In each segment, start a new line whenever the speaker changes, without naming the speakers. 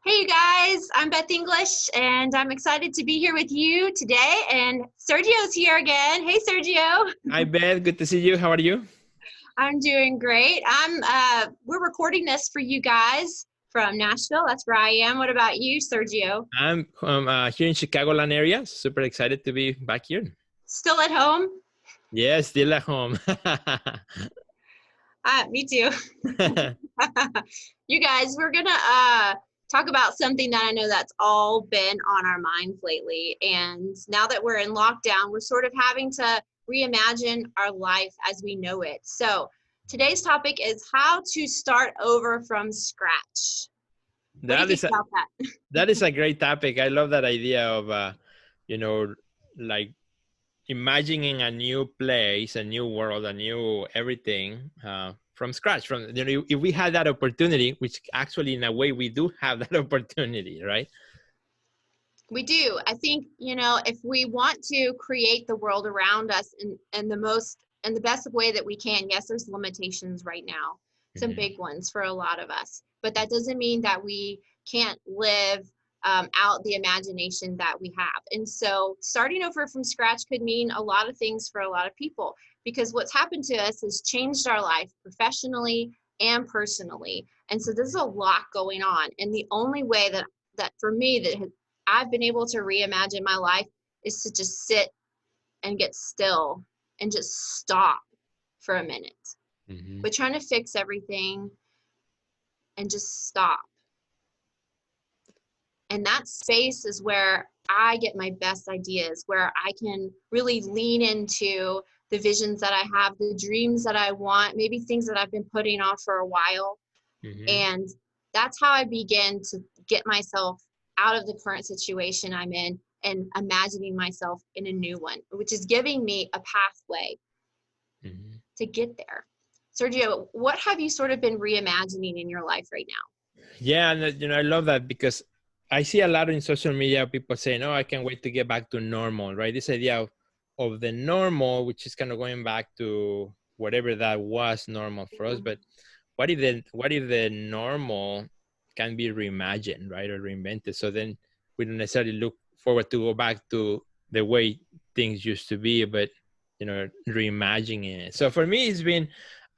Hey, you guys, I'm Beth English, and I'm excited to be here with you today. And Sergio's here again. Hey, Sergio.
Hi, Beth. Good to see you. How are you?
I'm doing great. We're recording this for you guys from Nashville. That's where I am. What about you, Sergio?
I'm here in Chicagoland area. Super excited to be back here.
Still at home?
Yeah, still at home.
Me too. You guys, we're gonna talk about something that I know that's all been on our minds lately. And now that we're in lockdown, we're sort of having to reimagine our life as we know it. So today's topic is how to start over from scratch. What do you
That
think
is a,
about that?
that is a great topic. I love that idea of, you know, like imagining a new place, a new world, a new everything from scratch. If we had that opportunity, which actually in a way we do have that opportunity, right?
We do. I think, if we want to create the world around us in the most and the best way that we can, yes, there's limitations right now, some
Mm-hmm.
big ones for a lot of us, but that doesn't mean that we can't live out the imagination that we have. And so starting over from scratch could mean a lot of things for a lot of people, because what's happened to us has changed our life professionally and personally. And so there's a lot going on. And the only way that for me that I've been able to reimagine my life is to just sit and get still and just stop for a minute.
Mm-hmm.
But trying to fix everything and just stop. And that space is where I get my best ideas, where I can really lean into the visions that I have, the dreams that I want, maybe things that I've been putting off for a while.
Mm-hmm.
And that's how I begin to get myself out of the current situation I'm in and imagining myself in a new one, which is giving me a pathway to get there. Sergio, what have you sort of been reimagining in your life right now?
Yeah, and I love that because I see a lot in social media people saying, "Oh, I can't wait to get back to normal." Right? This idea of the normal, which is kind of going back to whatever that was normal for us. But what if the normal can be reimagined, right, or reinvented? So then we don't necessarily look forward to go back to the way things used to be, but reimagining it. So for me, it's been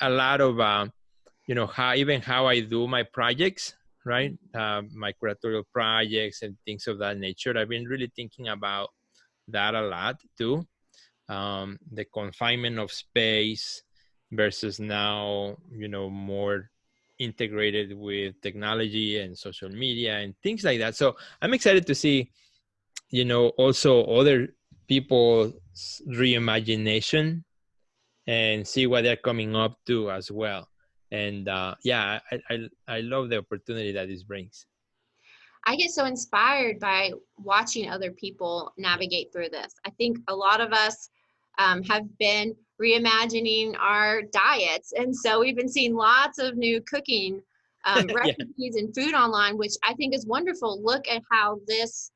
a lot of how I do my projects, right? My curatorial projects and things of that nature. I've been really thinking about that a lot too. The confinement of space versus now, more integrated with technology and social media and things like that. So I'm excited to see, also other people's reimagination and see what they're coming up to as well. And I love the opportunity that this brings.
I get so inspired by watching other people navigate through this. I think a lot of us have been reimagining our diets. And so we've been seeing lots of new cooking
Yeah.
recipes and food online, which I think is wonderful. Look at how this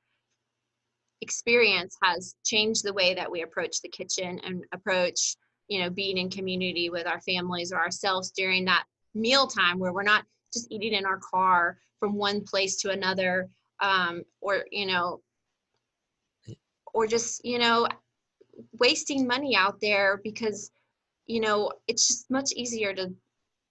experience has changed the way that we approach the kitchen and approach, being in community with our families or ourselves during that mealtime where we're not just eating in our car from one place to another, or just, wasting money out there because, it's just much easier to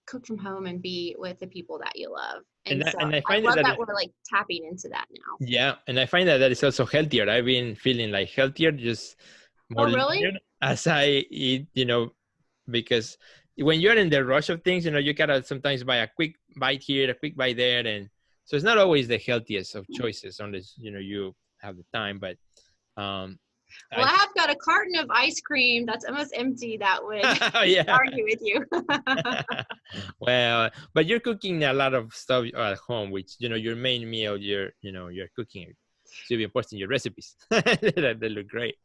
cook from home and be with the people that you love. And so
And I
I
find
love
that
that we're like tapping into that now.
yeah, and I find that is also healthier. I've been feeling like healthier, just more
Oh, really?
linear as I eat, because when you're in the rush of things, you gotta sometimes buy a quick bite here, a quick bite there, and so it's not always the healthiest of choices unless you have the time. But um,
Well,
I
I have got a carton of ice cream that's almost empty that would
yeah.
argue with you.
Well, but you're cooking a lot of stuff at home, which your main meal, you're cooking it. So you'll be posting your recipes. They look great.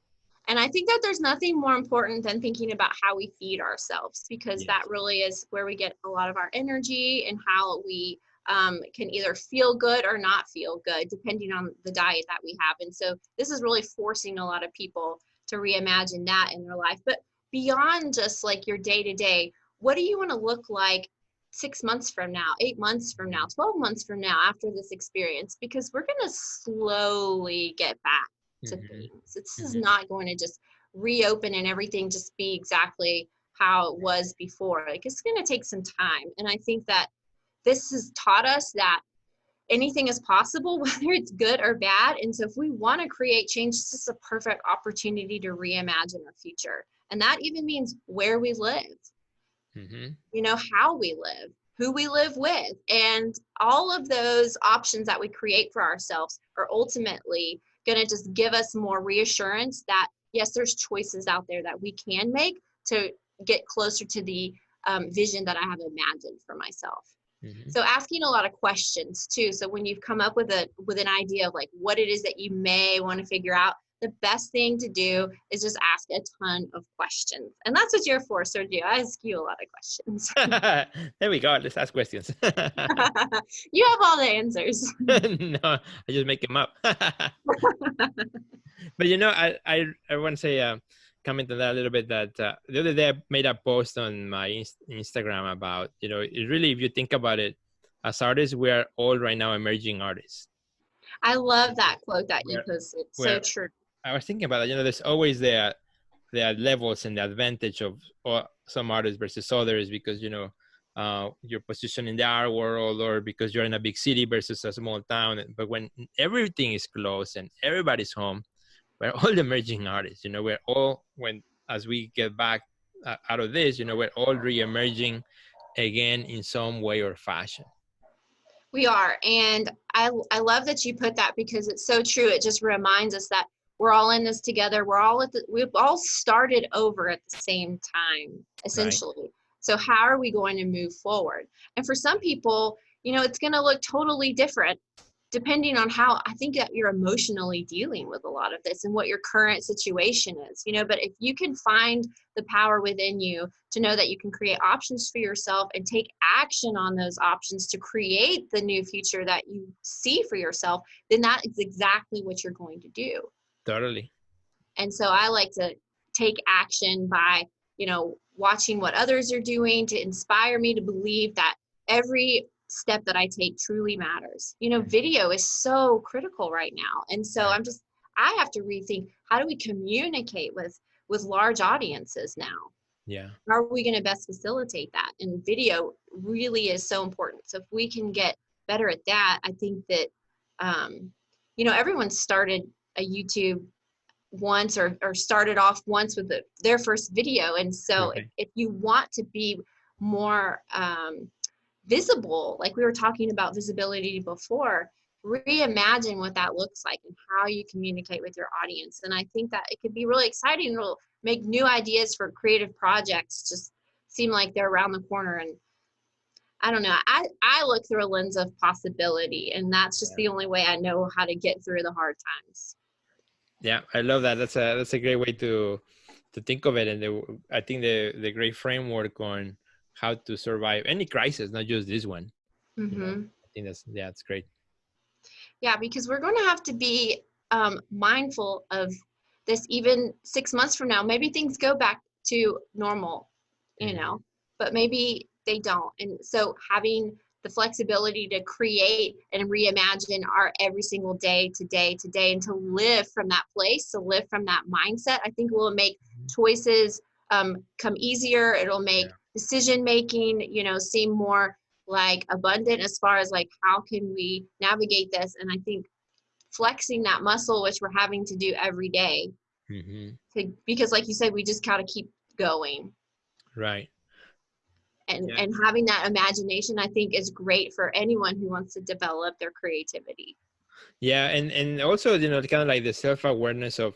And I think that there's nothing more important than thinking about how we feed ourselves, because that
Yes.
really is where we get a lot of our energy and how we can either feel good or not feel good, depending on the diet that we have. And so this is really forcing a lot of people to reimagine that in their life. But beyond just like your day to day, what do you want to look like 6 months from now, 8 months from now, 12 months from now after this experience, because we're going to slowly get back to things. This is not going to just reopen and everything just be exactly how it was before. Like, it's going to take some time. And I think that this has taught us that anything is possible, whether it's good or bad. And so if we want to create change, this is a perfect opportunity to reimagine our future. And that even means where we live, you know, how we live, who we live with. And all of those options that we create for ourselves are ultimately going to just give us more reassurance that, yes, there's choices out there that we can make to get closer to the vision that I have imagined for myself. So asking a lot of questions too. So when you've come up with an idea of like what it is that you may want to figure out, the best thing to do is just ask a ton of questions. And that's what you're for, Sergio. I ask you a lot of questions.
There we go. Let's ask questions.
You have all the answers.
No, I just make them up. But you know, I want to say, comment on that a little bit, that the other day I made a post on my Instagram about, you know, it really, if you think about it, as artists, we are all right now emerging artists.
I love that quote that you posted. So true.
I was thinking about it, you know, there's always the levels and the advantage of some artists versus others, because, you know, your position in the art world, or because you're in a big city versus a small town. But when everything is closed and everybody's home, we're all emerging artists. You know, we're all, as we get back out of this, you know, we're all re-emerging again in some way or fashion.
We are. And I love that you put that, because it's so true. It just reminds us that we're all in this together. We've all started over at the same time, essentially. Right. So how are we going to move forward? And for some people, you know, it's going to look totally different depending on how, I think, that you're emotionally dealing with a lot of this and what your current situation is, you know. But if you can find the power within you to know that you can create options for yourself and take action on those options to create the new future that you see for yourself, then that is exactly what you're going to do.
Totally.
And so I like to take action by, you know, watching what others are doing to inspire me to believe that every step that I take truly matters. You know, video is so critical right now. And so I have to rethink, how do we communicate with large audiences now? Yeah. How are we going to best facilitate that? And video really is so important. So if we can get better at that, I think that, you know, everyone started a YouTube once or started off once with their first video. And so if you want to be more visible, like we were talking about visibility before, reimagine what that looks like and how you communicate with your audience. And I think that it could be really exciting. It'll make new ideas for creative projects just seem like they're around the corner. And I don't know, I look through a lens of possibility, and that's just the only way I know how to get through the hard times. Yeah, I love that. That's a great way to think of it. And I think the great framework on how to survive any crisis, not just this one. You know, I think that's great. Yeah, because we're going to have to be mindful of this even 6 months from now. Maybe things go back to normal, you know, but maybe they don't. And so having the flexibility to create and reimagine our every single day to day and to live from that place, to live from that mindset, I think will make choices come easier. It'll make decision making, you know, seem more like abundant as far as like, how can we navigate this? And I think flexing that muscle, which we're having to do every day, because like you said, we just gotta keep going. Right. And having that imagination, I think, is great for anyone who wants to develop their creativity. Yeah. And also, you know, kind of like the self-awareness of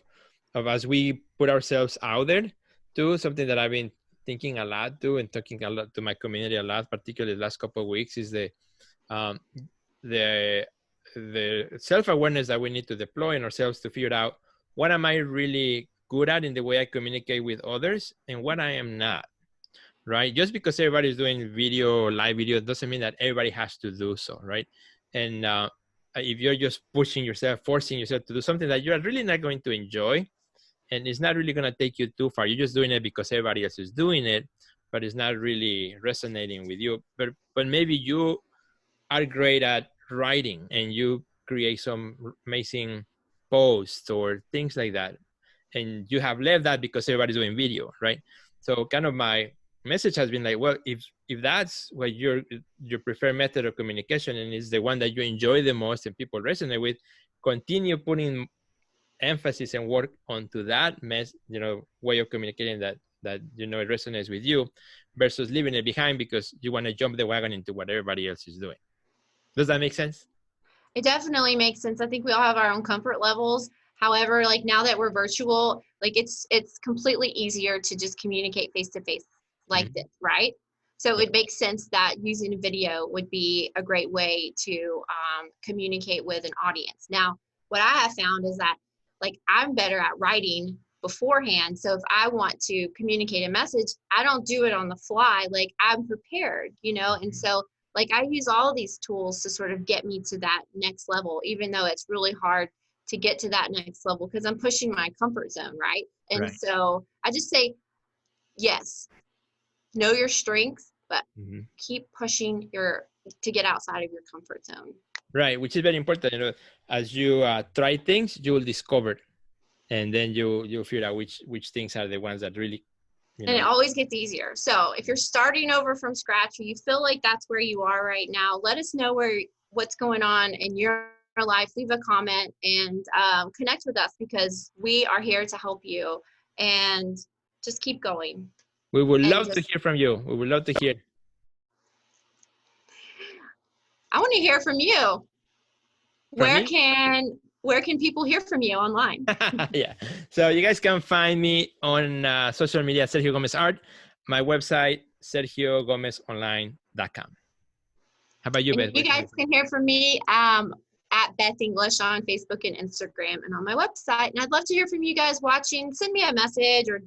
as we put ourselves out there too, something that I've been thinking a lot too, and talking a lot to my community a lot, particularly the last couple of weeks, is the self-awareness that we need to deploy in ourselves to figure out, what am I really good at in the way I communicate with others and what I am not. Right? Just because everybody's doing video or live video doesn't mean that everybody has to do so, right? And if you're just pushing yourself, forcing yourself to do something that you're really not going to enjoy, and it's not really going to take you too far, you're just doing it because everybody else is doing it,
but it's not really resonating with you. But maybe you are great at writing and you create some amazing posts or things like that. And you have left that because everybody's doing video, right? So kind of my message has been like, well, if that's what your preferred method of communication and is the one that you enjoy the most and people resonate with, continue putting emphasis and work onto that way of communicating that it resonates with you, versus leaving it behind because you want to jump the wagon into what everybody else is doing. Does that make sense?
It definitely makes sense. I think we all have our own comfort levels. However, like now that we're virtual, like it's completely easier to just communicate face to face like this, right? So it makes sense that using video would be a great way to communicate with an audience. Now, what I have found is that like I'm better at writing beforehand. So if I want to communicate a message, I don't do it on the fly. Like I'm prepared, and so like I use all of these tools to sort of get me to that next level, even though it's really hard to get to that next level because I'm pushing my comfort zone, right? And so I just say, yes, know your strengths, but keep pushing to get outside of your comfort zone.
Right, which is very important. As you try things, you will discover, and then you figure out which things are the ones that really.
And it always gets easier. So if you're starting over from scratch, or you feel like that's where you are right now, let us know what's going on in your life. Leave a comment and connect with us because we are here to help you, and just keep going.
We would love to hear from you. We would love to hear.
I want to hear from you. Where can people hear from you online?
Yeah. So you guys can find me on social media, Sergio Gomez Art. My website, sergiogomezonline.com. How about you, Beth?
You guys can hear from me at Beth English on Facebook and Instagram and on my website. And I'd love to hear from you guys watching. Send me a message or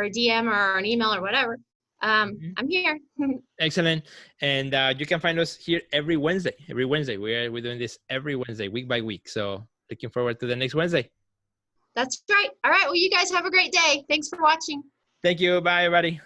a DM or an email or whatever. I'm here.
Excellent. And you can find us here every Wednesday. We're doing this every Wednesday, week by week. So looking forward to the next Wednesday.
That's right. All right. Well, you guys have a great day. Thanks for watching.
Thank you. Bye, everybody.